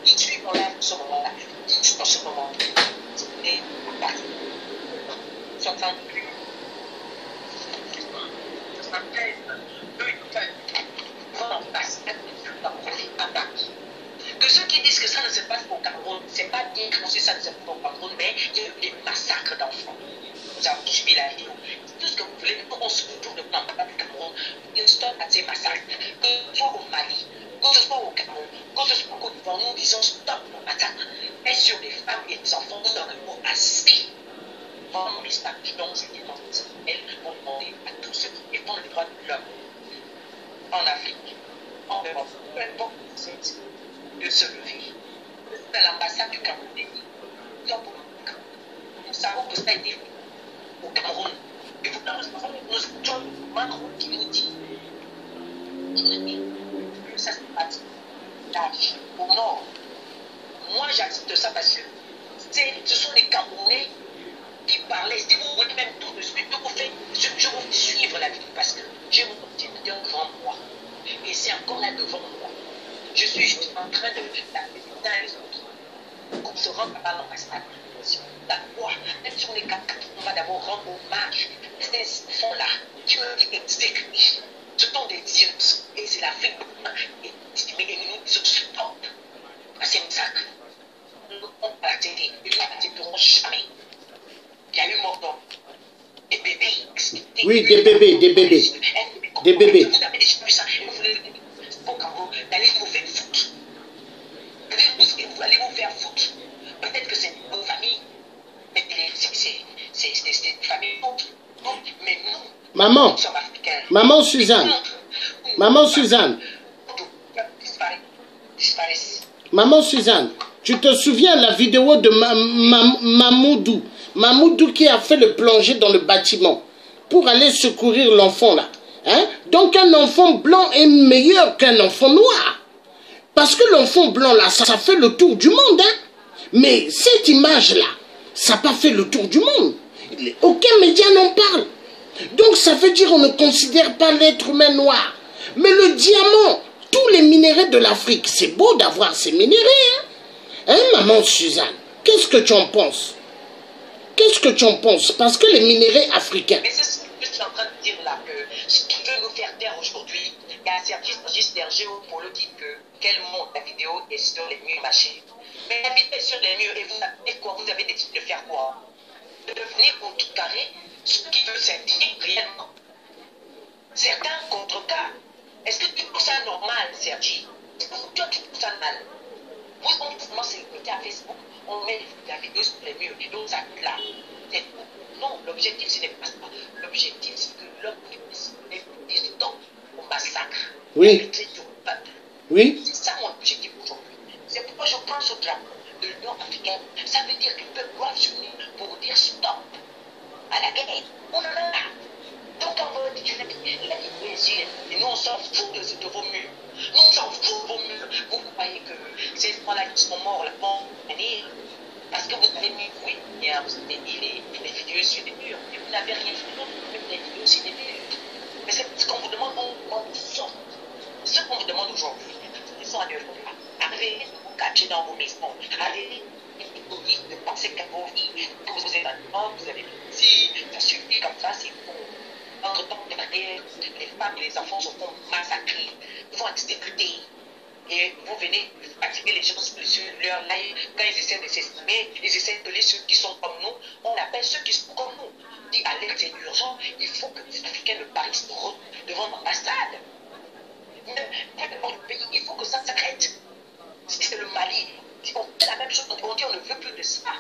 Il suit mon live en ce moment-là. Il suit en ce moment. Et à Paris. 68. Que ceux qui disent que ça ne se passe pas au Cameroun, c'est pas bien que ça ne se passe pas au Cameroun, mais il y a eu des massacres d'enfants. Vous avez suivi la vidéo. Tout ce que vous voulez, on se retourne de plan du Cameroun, il stop à ces massacres. Que ce soit au Mali, que ce soit au Cameroun, que ce soit au Côte d'Ivoire, nous disons stop aux massacres. Et sur les femmes et les enfants, nous en avons assez. Vraiment, les statuts, donc je dis dans elle pour demander à tous ceux qui défendent les droits de l'homme en Afrique, en Europe, peu importe de se lever. C'est l'ambassade du Cameroun. Nous savons que ça a été au Cameroun. Et pourtant, nous écoutons Macron qui nous dit que ça se passe au nord. Moi, j'accepte ça parce que ce sont les Camerounais qui parlaient. Si vous voulez même tout de suite, je vous suivre la vie parce que j'ai mon petit devant moi. Et c'est encore là devant moi. Je suis juste en train de la les autres. On se rend à l'ambassade. D'accord. Même si on est quatre, on va d'abord rendre hommage à ces enfants-là qui ont été exécutés. Ce sont des dieux. Et c'est l'Afrique et nous disons stop à ces massacres. Nous n'ont pas accepté. Ils n'accepteront jamais. Il y a eu mort d'homme. Des bébés. Oui, des bébés. Des bébés. Vous avez déjà vu ça. Vous voulez au Cameroun d'aller vous faire foutre. Vous allez vous faire foutre. Peut-être que c'est vos familles. Mais c'est une famille autre. Mais nous, nous sommes africains. Maman Suzanne. Disparaissent. Maman Suzanne, tu te souviens la vidéo de Mamoudou qui a fait le plongée dans le bâtiment pour aller secourir l'enfant là. Hein? Donc un enfant blanc est meilleur qu'un enfant noir. Parce que l'enfant blanc là, ça fait le tour du monde. Hein? Mais cette image-là, ça n'a pas fait le tour du monde. Aucun média n'en parle. Donc ça veut dire qu'on ne considère pas l'être humain noir. Mais le diamant, tous les minéraux de l'Afrique, c'est beau d'avoir ces minéraux. Hein, maman Suzanne, qu'est-ce que tu en penses? Qu'est-ce que tu en penses? Parce que les minéraux africains... Mais c'est ce que je suis en train de dire là, que Sergio pour le dire que quel monde la vidéo est sur les murs machés. Mais la vidéo est sur les murs et vous avez quoi? Vous avez décidé de faire quoi? De devenir contrecarrer ce qui veut s'indigner réellement. Certains contrecarrent. Est-ce que tu trouves ça normal, Sergi? Toi, tu trouves ça mal? Vous, on commence à limiter à Facebook, on met la vidéo sur les murs et donc ça là. Non, l'objectif, ce n'est pas ça. L'objectif, c'est que l'homme puisse dire stop au massacre. Oui. Oui. C'est ça mon objectif aujourd'hui. C'est pourquoi je prends ce drapeau de l'Union africaine. Ça veut dire que le peuple doit s'unir pour dire stop à la guerre. On en a marre. Donc on va dire la vie plaisir. Et nous on s'en fout de vos murs. Nous on s'en fout de vos murs. Vous croyez que ces gens-là qui sont morts là vont venir parce que vous avez mis, oui, vous avez mis les vidéos sur les murs. Et vous n'avez rien fait d'autre que les vidéos sur les murs. Mais c'est ce qu'on vous demande, on vous sort. Ce qu'on vous demande aujourd'hui, ils sont à l'Europe. Arrêtez de vous cacher dans vos maisons. Arrêtez de penser qu'à vos vies, que vous êtes un homme, vous avez dit, ça suffit comme ça, c'est bon. Entre-temps, les femmes et les enfants se font massacrer, ils vont exécuter. Et vous venez fatiguer les gens sur leur live. Quand ils essaient de s'estimer, ils essaient de les ceux qui sont comme nous. On appelle ceux qui sont comme nous. Dit alerte, c'est urgent. Il faut que les Africains de Paris se rendent devant l'ambassade. Même dans le pays, il faut que ça s'arrête. Si c'est le Mali, on fait la même chose, on dit on ne veut plus de ça.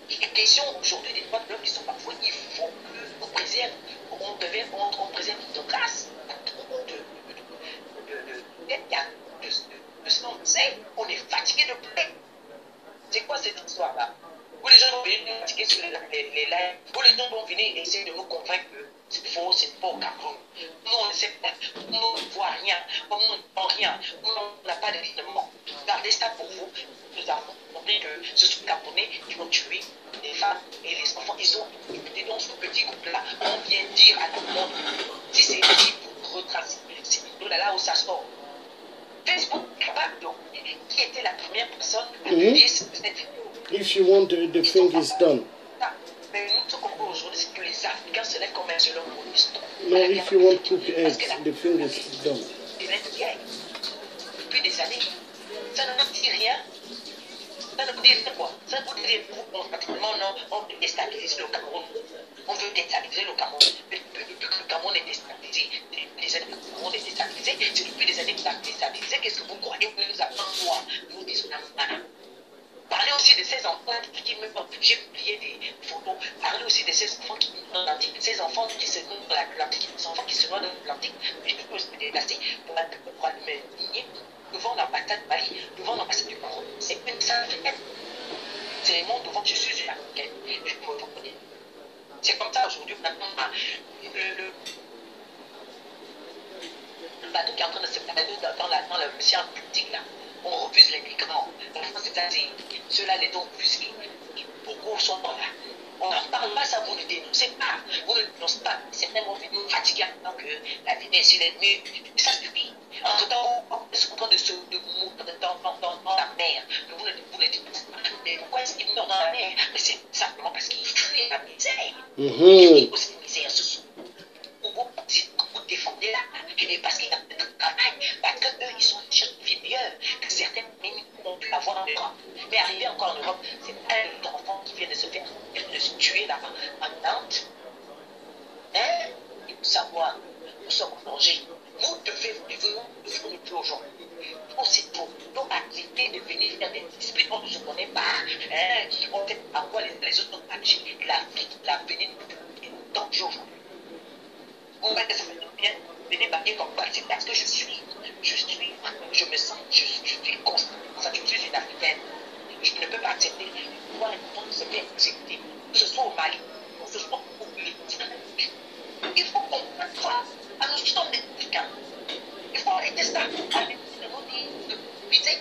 Il est question aujourd'hui des droits de l'homme qui sont bafoués. Il faut qu'on préserve, on préserve notre grâce. On est fatigué de plaies. C'est quoi cette histoire-là? Où les gens vont venir nous fatiguer sur les lives, où les gens vont venir essayer de nous convaincre que c'est faux, c'est pas au Cameroun. Nous, on ne sait pas, nous, on ne voit rien, nous, on ne voit rien, nous, on n'a pas de lignement. Gardez ça pour vous. Nous avons montré que ce sont les Camerounais qui ont tué les femmes et les enfants. Ils ont écouté dans ce petit groupe-là. On vient dire à tout le monde, si c'est ici pour retracer, c'est là où ça sort. Facebook est capable de qui était la première personne à publier cette vidéo. If you want, the thing is done. Mais nous, ce qu'on voit aujourd'hui, c'est que les Africains se lèvent comme un seul homme. No, if you want to eggs, the thing is done. Depuis des années, ça ne nous dit rien. Ça ne vous dit quoi? Ça ne vous dit rien. Pratiquement, non, on veut déstabiliser le Cameroun. On veut déstabiliser le Cameroun. Depuis que le Cameroun est déstabilisé, les années que le Cameroun est déstabilisé, c'est depuis des années que vous avez déstabilisé. Qu'est-ce que vous croyez que nous avons quoi? Nous disons, parlez aussi de ces enfants qui meurent. J'ai publié des photos. Parlez aussi de ces enfants qui meurent dans l'Atlantique. Ces enfants qui se noient dans l'Atlantique. Ces enfants qui se noient dans l'Atlantique. Je peux se déplacer pour me ligner devant l'ambassade de Mali, devant l'ambassade du Cameroun. C'est une seule africaine. C'est le monde devant je suis une africaine. Je me reconnais. C'est comme ça aujourd'hui. Maintenant, le bateau qui est en train de se balader dans l'océan Atlantique là. On refuse les migrants. La France est assez. Ceux-là les dons refusés. Beaucoup sont là. On n'en parle pas, ça vous ne dénoncez pas. Vous ne dénoncez pas. C'est même venu fatigué en tant que la vie est sur les murs. Mais ça suffit. Entre-temps, on est en train de mourir dans la mer. Vous ne dites pas. Mais pourquoi est-ce qu'ils meurent dans la mer? Mais c'est simplement parce qu'ils fuient la misère. Ils fuient aussi la misère. Ce sont. Vous défendez là. Et parce qu'il y a de travail. Parce qu'eux, ils sont des gens de vie meilleure que certains pays ont pu avoir en Europe. Mais arriver encore en Europe, c'est un enfant qui vient de se faire, de se tuer là-bas, en Nantes. Hein? Il faut savoir, nous sommes en danger. Vous devez vous plus aujourd'hui. On sait tout. Donc, acceptez de venir faire des disputes, on ne se connaît pas. Hein? On sait à quoi les autres ont agi. L'Afrique, la Bénin, est en danger aujourd'hui. Vous voyez, ça fait bien. Venez bailler comme quoi, c'est parce que je me sens, je suis constant. Je suis une africaine. Je ne peux pas accepter. Voir les gens se faire exécuter, que ce soit au Mali, que ce soit au Mali. Il faut comprendre ça. Nous sommes des Africains. Il faut arrêter ça. Arrêter de nous dire, de viser.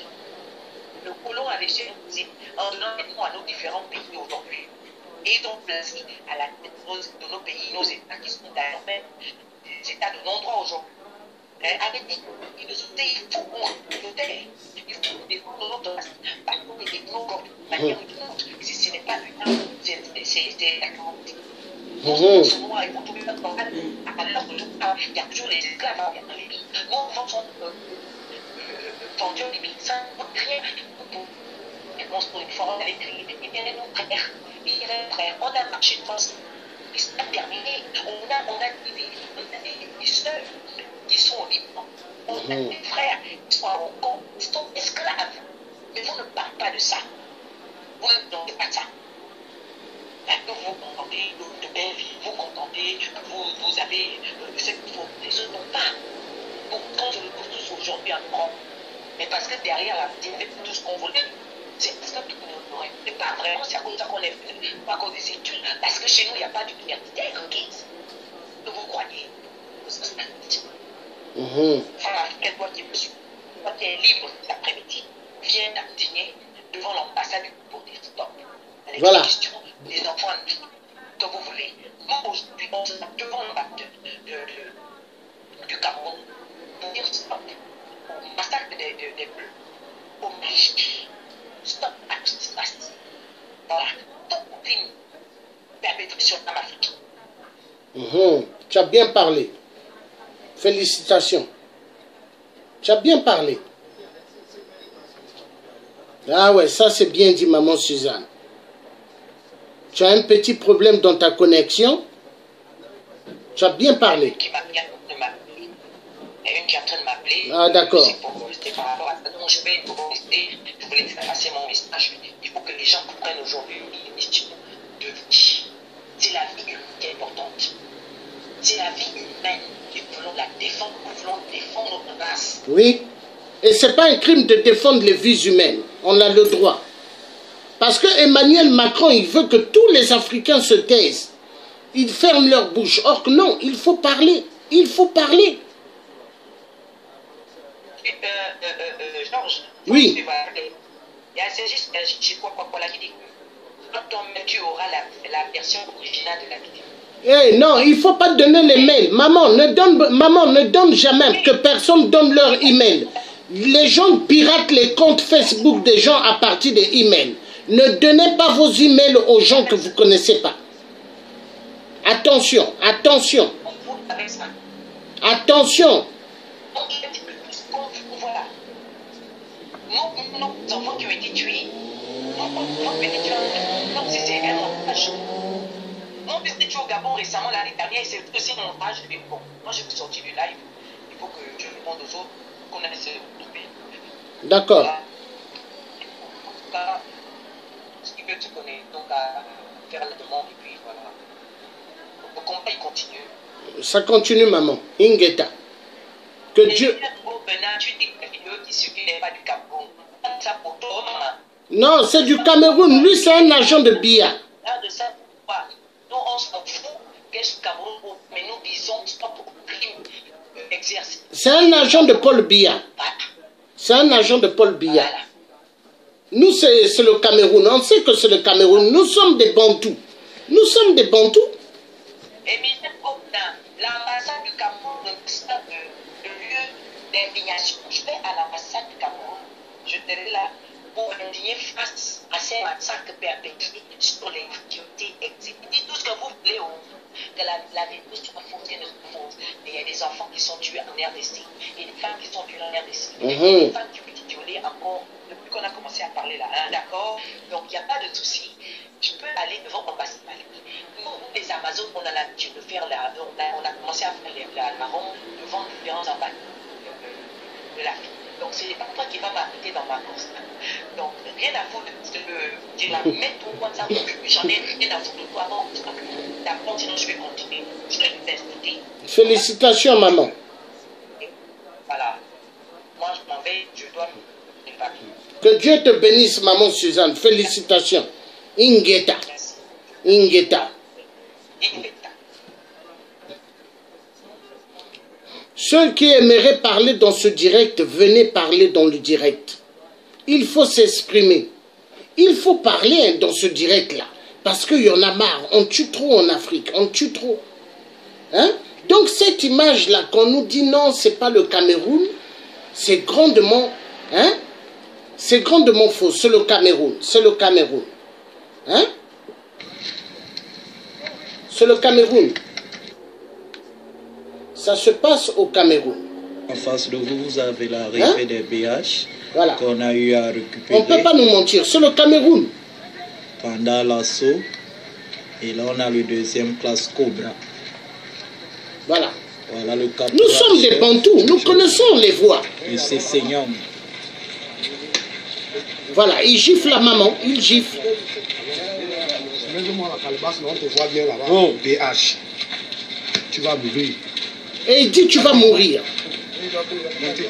Le colon a laissé nous dire, en donnant des noms à nos différents pays aujourd'hui. Et donc, placé à la tête de nos pays, nos États qui sont d'ailleurs même des États de non-droit aujourd'hui. Arrêtez. Il faut qu'on protège. Il faut qu'on défende notre race. Pas qu'on ait nos corps de manière ou d'une autre. Si ce n'est pas l'Union, c'est la Cameroun. On se noie et on peut faire alors que il y a toujours les esclaves dans les pays. Nos enfants sont vendus au Libye. Ça ne coûte rien. Pour une fois, on allait crier. Il y avait nos frères. Il y avait nos frères. On a marché de force. Et c'est terminé. On a des sœurs qui sont au Liban. On a des frères qui sont à Hong Kong, qui sont esclaves. Mais vous ne parlez pas de ça. Vous ne parlez pas de ça. Vous vous contentez de belles vies, vous contentez, vous avez ce qu'il faut. Les autres n'ont pas. Donc, quand je le pose tous aujourd'hui en Europe, mais parce que derrière la petite, tout ce qu'on voulait, c'est parce que tout le monde n'est pas vraiment, c'est à cause de ça qu'on est venu, pas à cause des études, parce que chez nous, il n'y a pas d'université, Conquise. Vous croyez? Femme africaine, toi qui es libre cet après-midi, viens dîner devant l'ambassade pour dire stop. Voilà. Les enfants que vous voulez. Moi, aujourd'hui, on se bat devant l'ambassade du Cameroun pour dire stop au massacre des Bleus, au Mali. Stop à tout ce qui se passe. Voilà. Stop au crime perpétré sur la Afrique. Tu as bien parlé. Félicitations. Tu as bien parlé. Ah ouais, ça c'est bien dit, maman Suzanne. Tu as un petit problème dans ta connexion. Tu as bien parlé. Qui m'a bien de m'appeler. Il y a une qui est en train de m'appeler. Ah d'accord. C'était par rapport à ça. Donc je vais rester. Je voulais passer mon message. Il faut que les gens comprennent aujourd'hui une question de vie. C'est la vie humaine qui est importante. C'est la vie humaine. Et nous voulons la défendre. Nous voulons défendre notre race. Oui. Et ce n'est pas un crime de défendre les vies humaines. On a le droit. Parce que Emmanuel Macron, il veut que tous les Africains se taisent. Ils ferment leur bouche. Or que non, il faut parler. Il faut parler. Georges. Oui. C'est juste je crois la vidéo. Quand tu auras la version originale de la vidéo. Eh non, il ne faut pas donner les mails. Maman, ne donne jamais, que personne donne leur email. Les gens piratent les comptes Facebook des gens à partir des emails. Ne donnez pas vos emails aux gens que vous ne connaissez pas. Attention, attention. Attention. Voilà. Nos enfants qui ont été tués. Donc c'est un montage. Mon fils était tué au Gabon récemment l'année dernière et c'est aussi un montage. Mais bon, moi je vais sortir du live. Il faut que je réponde aux autres qu'on a essayé de trouver. D'accord. Voilà. En tout cas, ce qui veut te connaître, donc à faire la demande et puis voilà. Le combat il continue. Ça continue, maman. Ingeta. Que Et Dieu... au Bénin, tu dis que la vidéo qui circule n'est pas du Cameroun. Ça pour toi, maman. Non, c'est du Cameroun. Lui, c'est un agent de BIA. De ça, pourquoi? Nous, on s'en fout qu'est-ce que Cameroun, mais nous disons stop au crime exercé. C'est un agent de Paul Biya. Voilà. C'est un agent de Paul Biya. Voilà. Nous, c'est le Cameroun. On sait que c'est le Cameroun. Nous sommes des Bantous. Nous sommes des Bantous. Et Michel Obin, l'ambassade du Cameroun, le lieu d'indignation. Je vais à l'ambassade du Cameroun. Je serai là pour indigner face à ces massacres perpétrés sur les activités exécutées. Dites tout ce que vous voulez, que la vérité soit fausse, qu'elle ne soit fausse. Mais il y a des enfants qui sont tués en RDC, et des femmes qui sont tuées en RDC, et des femmes qui ont été violées encore depuis qu'on a commencé à parler là. Hein, d'accord? Donc il n'y a pas de souci. Je peux aller devant l'ambassade. Nous, les Amazones, on a l'habitude de faire on a commencé à faire la ronde devant différents ambassades de l'Afrique. Donc ce n'est pas toi qui vas m'arrêter dans ma course. Donc rien à foutre de la mettre au WhatsApp. J'en ai rien à foutre de toi avant. D'accord, sinon je vais continuer. Je vais les insulter. Félicitations, maman. Et voilà. Moi je m'en vais, je dois me préparer. Que Dieu te bénisse, maman Suzanne. Félicitations. Ingeta. Merci. Ingeta. Ingeta. Ceux qui aimeraient parler dans ce direct, venez parler dans le direct. Il faut s'exprimer. Il faut parler dans ce direct-là. Parce qu'il y en a marre. On tue trop en Afrique. On tue trop. Hein? Donc cette image-là, qu'on nous dit non, c'est pas le Cameroun, c'est grandement... Hein? C'est grandement faux. C'est le Cameroun. C'est le Cameroun. Hein? C'est le Cameroun. Ça se passe au Cameroun. En face de vous, vous avez l'arrivée des BH Voilà. qu'on a eu à récupérer. On ne peut pas nous mentir, c'est le Cameroun. Pendant l'assaut. Et là, on a le deuxième classe Cobra. Voilà. Voilà le cap. Nous sommes des Bantous, nous connaissons les voix. Et c'est Seigneur. Voilà, il gifle la maman, il gifle. Mets-moi la calebasse, mais on te voit bien là-bas. Oh. BH. Tu vas mourir. Et il dit tu vas mourir. Montez.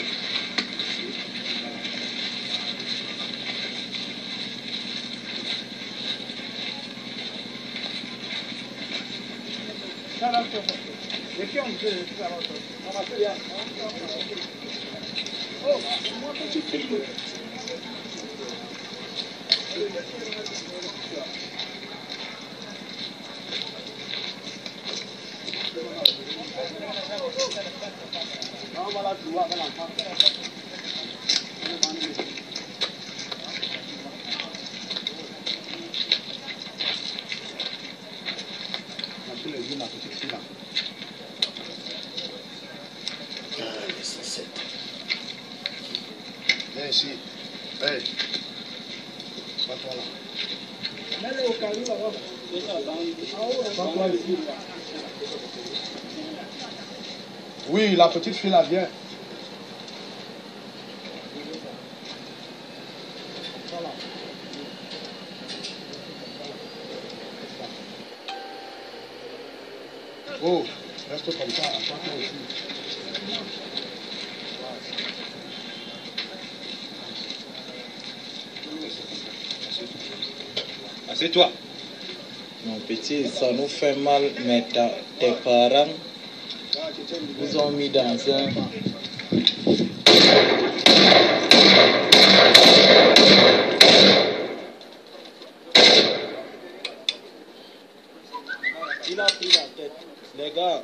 Viens ici. Hey. Sois toi là. Sois toi ici. Oui, la petite fille là, viens. Voilà. Oh, reste comme ça, attends-toi aussi. Assieds-toi. Mon petit, ça nous fait mal, mais tes parents vous ont mis dans un... Il a pris la tête. Les gars,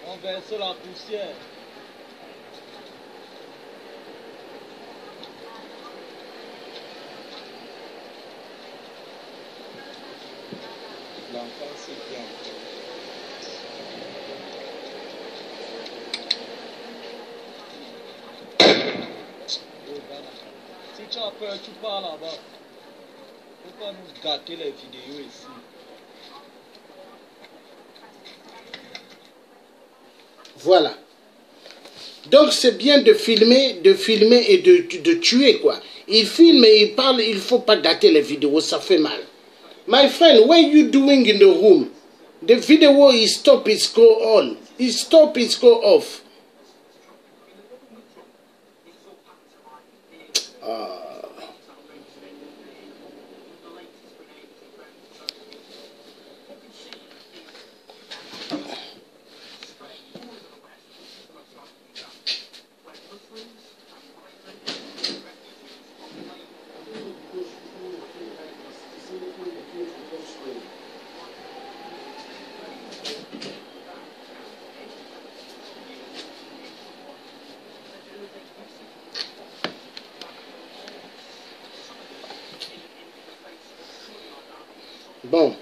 on verse la poussière. L'enfant c'est bien. Si tu as peur, tu pars là-bas. Faut pas nous gâter les vidéos ici. Voilà. Donc c'est bien de filmer et de tuer quoi. Il filme et il parle, il ne faut pas gâter les vidéos, ça fait mal. My friend, what are you doing in the room? The video is stop, it's go on. It stop, it's go off. Bon.